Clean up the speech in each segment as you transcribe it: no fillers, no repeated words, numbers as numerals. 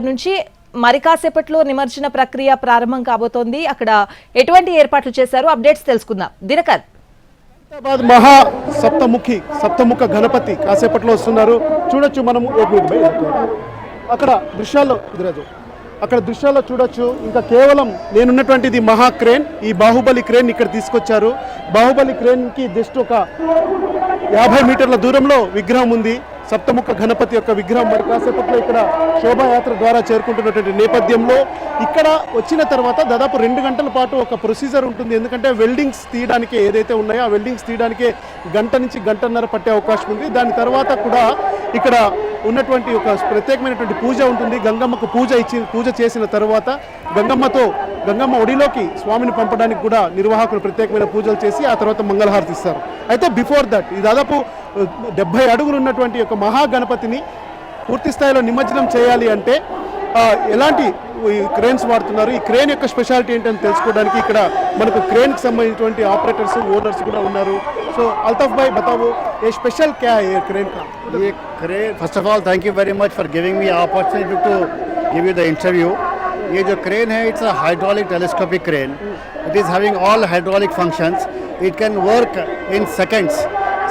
నుంచి మరి కాసేపట్లో నిమజ్జన ప్రక్రియ ప్రారంభం కాబోతోంది. అక్కడ ఎటువంటి ఏర్పాట్లు చేశారు, అప్డేట్స్ తెలుసుకుందాం. దినకర్, మహా సప్తముఖ గణపతి కాసేపట్లో వస్తున్నారు. చూడొచ్చు మనము అక్కడ దృశ్యాల్లో చూడొచ్చు. ఇంకా కేవలం నేనున్నటువంటిది మహా క్రేన్, ఈ బాహుబలి క్రేన్ ఇక్కడ తీసుకొచ్చారు. బాహుబలి క్రేన్కి జస్ట్ ఒక 50 మీటర్ల దూరంలో విగ్రహం ఉంది. సప్తముఖ గణపతి యొక్క విగ్రహం మరి కాసేపట్లో ఇక్కడ శోభాయాత్ర ద్వారా చేరుకుంటున్నటువంటి నేపథ్యంలో ఇక్కడ వచ్చిన తర్వాత దాదాపు 2 గంటల పాటు ఒక ప్రొసీజర్ ఉంటుంది. ఎందుకంటే వెల్డింగ్స్ తీయడానికి ఏదైతే ఉన్నాయో ఆ వెల్డింగ్స్ తీయడానికి గంట నుంచి గంటన్నర పట్టే అవకాశం ఉంది. దాని తర్వాత కూడా ఇక్కడ ఉన్నటువంటి ఒక ప్రత్యేకమైనటువంటి పూజ ఉంటుంది. గంగమ్మకు పూజ చేసిన తర్వాత గంగమ్మ ఒడిలోకి స్వామిని పంపడానికి కూడా నిర్వాహకులు ప్రత్యేకమైన పూజలు చేసి ఆ తర్వాత మంగళహారతి ఇస్తారు. అయితే బిఫోర్ దట్ ఈ దాదాపు 70 అడుగులు ఉన్నటువంటి ఒక మహాగణపతిని పూర్తి స్థాయిలో నిమజ్జనం చేయాలి అంటే ఎలాంటి క్రేన్స్ వాడుతున్నారు, ఈ క్రేన్ యొక్క స్పెషాలిటీ ఏంటని తెలుసుకోవడానికి ఇక్కడ మనకు క్రేన్కి సంబంధించినటువంటి ఆపరేటర్స్, ఓనర్స్ కూడా ఉన్నారు. సో అల్తాఫ్ భాయ్ బతావో ఏ స్పెషల్ క్యా है क्रेन का? ये crane, first of all thank you very much for giving me opportunity to give you the interview. ये जो क्रेन है it's a hydraulic telescopic crane. It is having all hydraulic functions. It can work in seconds.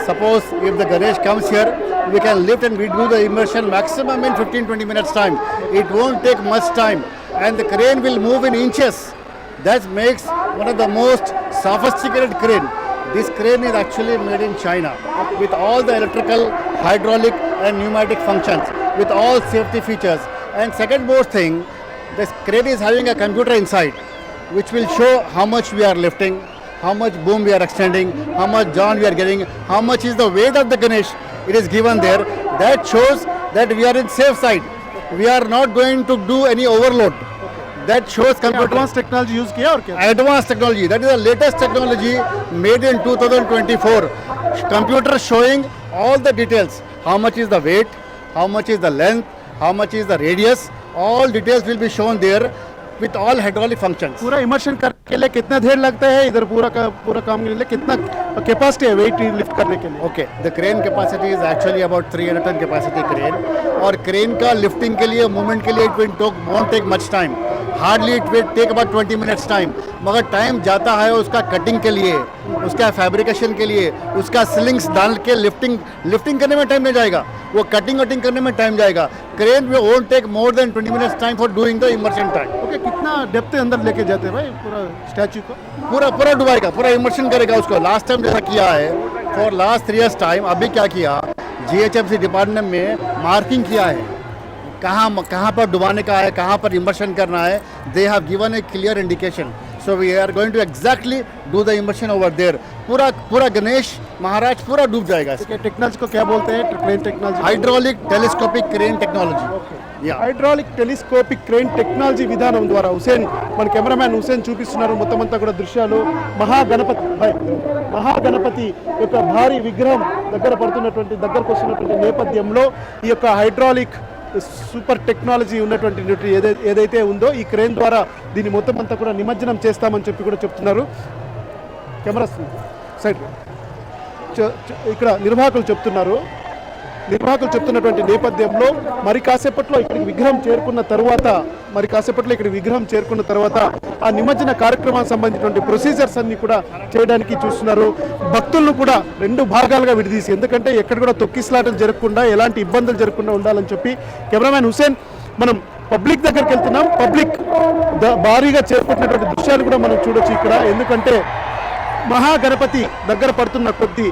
Suppose if the Ganesh comes here, we can lift and we do the immersion maximum in 15-20 minutes time. It won't take much time and the crane will move in inches. That makes one of the most sophisticated crane. This crane is actually made in China with all the electrical, hydraulic and pneumatic functions with all safety features. And second most thing, this crane is having a computer inside which will show how much we are lifting, how much boom we are extending, how much John we are getting, how much is the weight of the Ganesh. It is given there. That shows that we are in safe side. We are not going to do any overload. That shows computer. Advanced technology use किया और क्या? Advanced technology. That is the latest technology made in 2024. Computer showing all the details. How much is the weight, how much is the length, how much is the radius. All details will be shown there with all hydraulic functions. पूरा immersion करने के लिए कितना देर लगता है? इधर पूरा काम के लिए कितना कैपेसिटी है वेट लिफ्ट करने के लिए? Okay, the crane capacity is actually about 300 ton capacity crane. और crane का lifting के लिए, movement के लिए it won't take much time. Hardly it will take about 20 minutes time. मगर टाइम जाता है उसका कटिंग के लिए, उसका फैब्रिकेशन के लिए, उसका सिलिंग्स डाल के लिफ्टिंग करने में टाइम नहीं जाएगा, वो कटिंग करने में टाइम जाएगा. क्रेन में won't take more than 20 minutes time for doing the immersion time. Okay, कितना डेप्थ अंदर लेके जाते हैं भाई पूरा स्टैचू को? पूरा डुबाएगा, पूरा इमर्शन करेगा उसको. लास्ट टाइम जैसा किया है फॉर लास्ट 3 years टाइम. अभी क्या किया, GHMC डिपार्टमेंट में मार्किंग किया है कहाँ पर डुबाने का है, कहाँ पर इमर्शन करना है. They have given a clear indication. So we are going to exactly do the immersion over there. पूरा गणेश महाराज पूरा डूब जाएगा. टेक्नोलॉजी को क्या बोलते हैं? Crane technology, hydraulic telescopic crane technology. Hydraulic telescopic crane technology విధానం ద్వారా హుసేన్, మన కెమెరామ్యాన్ హుసేన్ చూపిస్తున్నారు మొత్తం అంతా కూడా దృశ్యాలు. మహాగణపతి యొక్క భారీ విగ్రహం దగ్గరకు వస్తున్నటువంటి నేపథ్యంలో ఈ యొక్క హైడ్రాలిక్ సూపర్ టెక్నాలజీ ఉన్నటువంటి ఏదైతే ఉందో ఈ క్రేన్ ద్వారా దీన్ని మొత్తం అంతా కూడా నిమజ్జనం చేస్తామని చెప్పి కూడా చెప్తున్నారు. కెమెరా సైడ్ ఇక్కడ నిర్వాహకులు చెప్తున్నటువంటి నేపథ్యంలో మరి కాసేపట్లో ఇక్కడికి విగ్రహం చేరుకున్న తర్వాత ఆ నిమజ్జన కార్యక్రమానికి సంబంధించినటువంటి ప్రొసీజర్స్ అన్ని కూడా చేయడానికి చూస్తున్నారు. భక్తులను కూడా 2 భాగాలుగా విడదీసి, ఎందుకంటే ఎక్కడ కూడా తొక్కిసలాటలు జరగకుండా, ఎలాంటి ఇబ్బందులు జరగకుండా ఉండాలని చెప్పి కెమెరామ్యాన్ హుసేన్, మనం పబ్లిక్ దగ్గరికి వెళ్తున్నాం. పబ్లిక్ భారీగా చేరుకుంటున్నటువంటి దృశ్యాలు కూడా మనం చూడొచ్చు ఇక్కడ. ఎందుకంటే మహాగణపతి దగ్గర పడుతున్న కొద్దీ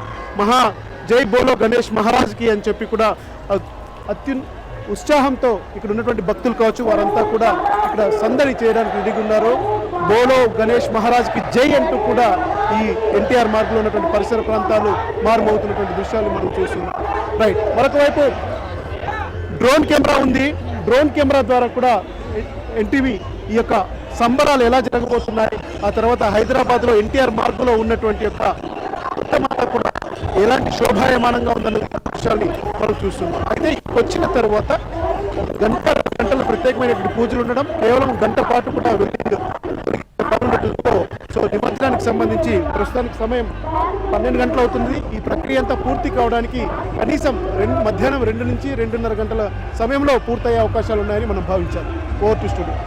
జై బోలో గణేష్ మహారాజ్కి అని చెప్పి కూడా ఉత్సాహంతో ఇక్కడ ఉన్నటువంటి భక్తులు కావచ్చు, వారంతా కూడా ఇక్కడ సందడి చేయడానికి రెడీగా ఉన్నారు. బోలో గణేష్ మహారాజ్కి జై అంటూ కూడా ఈ ఎన్టీఆర్ మార్గంలో ఉన్నటువంటి పరిసర ప్రాంతాలు మారుమవుతున్నటువంటి దృశ్యాలు మనం చూస్తున్నాం. రైట్, మరొక వైపు డ్రోన్ కెమెరా ఉంది. డ్రోన్ కెమెరా ద్వారా కూడా ఎన్టీవీ ఈ యొక్క సంబరాలు ఎలా జరగబోతున్నాయి, ఆ తర్వాత హైదరాబాద్లో ఎన్టీఆర్ మార్గంలో ఉన్నటువంటి యొక్క కూడా ఎలాంటి శోభాయమానంగా ఉందన్న విషయాన్ని మనం చూస్తున్నాం. అయితే వచ్చిన తర్వాత గంటలు ప్రత్యేకమైనటువంటి పూజలు ఉండడం, కేవలం గంట పాటు కూడా సో నిమజ్జనానికి సంబంధించి ప్రస్తుతానికి సమయం 12 గంటలు అవుతుంది. ఈ ప్రక్రియ అంతా పూర్తి కావడానికి కనీసం మధ్యాహ్నం 2 నుంచి 2:30 గంటల సమయంలో పూర్తయ్యే అవకాశాలు ఉన్నాయని మనం భావించాలి. Over to studio.